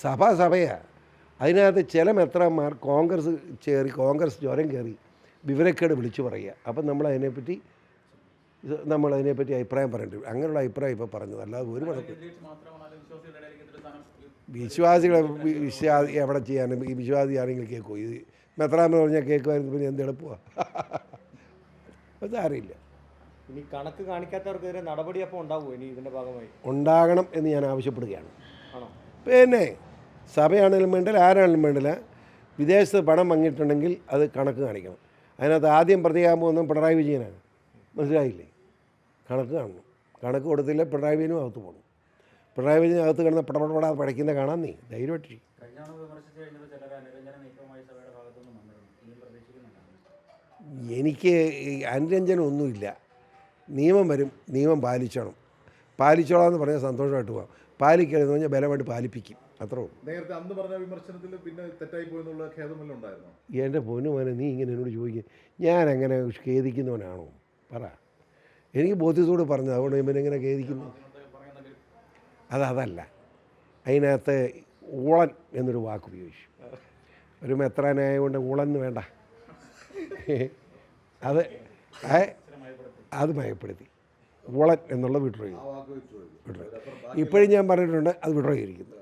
സഭയാണ്. അതിനകത്ത് ചില മെത്രാന്മാർ കോൺഗ്രസ് ജ്വരം കയറി വിവരക്കേട് വിളിച്ചു പറയുക. അപ്പം നമ്മളതിനെപ്പറ്റി അഭിപ്രായം പറയേണ്ടി വരും. അങ്ങനെയുള്ള അഭിപ്രായം ഇപ്പോൾ പറഞ്ഞത്, അല്ലാതെ ഒരു വിശ്വാസികളെ എവിടെ ചെയ്യാനും ഈ വിശ്വാസി ആരെങ്കിലും കേൾക്കുമോ? ഇത് മെത്രാന്ന് പറഞ്ഞാൽ കേൾക്കുമായിരുന്നു, പിന്നെ എന്ത് എളുപ്പമാണ്. അതറിയില്ല. ഇനി കണക്ക് കാണിക്കാത്തവർക്കെതിരെ നടപടി അപ്പോൾ ഉണ്ടാവുമോ ഇനി ഇതിൻ്റെ ഭാഗമായി? ഉണ്ടാകണം എന്ന് ഞാൻ ആവശ്യപ്പെടുകയാണ്. പിന്നെ സഭയാണെങ്കിലും വേണ്ടില്ല, ആരാണെങ്കിലും വേണ്ടില്ല, വിദേശത്ത് പണം വാങ്ങിയിട്ടുണ്ടെങ്കിൽ അത് കണക്ക് കാണിക്കണം. അതിനകത്ത് ആദ്യം പ്രതിയാകാൻ പോകുന്നത് പിണറായി വിജയനാണ്. മനസ്സിലായില്ലേ? കണക്ക് കാണണം. കണക്ക് കൊടുത്തില്ല പിണറായി വിജയനും അകത്ത് പോകണം. പിണറായി വിജയൻ അകത്ത് കിടന്ന് പടപടാതെ പഠിക്കുന്ന കാണാൻ നീ ധൈര്യമായിട്ട്. എനിക്ക് അനുരഞ്ജനമൊന്നുമില്ല. നിയമം വരും, നിയമം പാലിച്ചോളാം എന്ന് പറഞ്ഞാൽ സന്തോഷമായിട്ട് പോകാം. പാലിക്കരുതെന്ന് പറഞ്ഞാൽ ബലമായിട്ട് പാലിപ്പിക്കും, അത്രേ ഉള്ളൂ. നേരത്തെ അന്ന് പറഞ്ഞ വിമർശനത്തിൽ പിന്നെ തെറ്റായി പോയെന്നുള്ള ഖേദമെല്ലാം ഉണ്ടായിരുന്നു. എൻ്റെ പൊന്നുമോനെ, നീ ഇങ്ങനെ എന്നോട് ചോദിക്കുക, ഞാനങ്ങനെ ഖേദിക്കുന്നവനാണോ? പറ. എനിക്ക് ബോധ്യത്തോട് പറഞ്ഞു, അതുകൊണ്ട് ഇവൻ എങ്ങനെ ഖേദിക്കുന്നു? അതല്ല. അതിനകത്ത് ഊളൻ എന്നൊരു വാക്ക് ഉപയോഗിച്ചു. ഒരു മെത്രാനായതുകൊണ്ട് ഊളൻ വേണ്ട, അത് മയപ്പെടുത്തി. ഊളൻ എന്നുള്ള വിഡ്രോ ചെയ്തു. ഇപ്പോഴും ഞാൻ പറഞ്ഞിട്ടുണ്ട്, അത് വിഡ്രോ ചെയ്തിരിക്കുന്നു.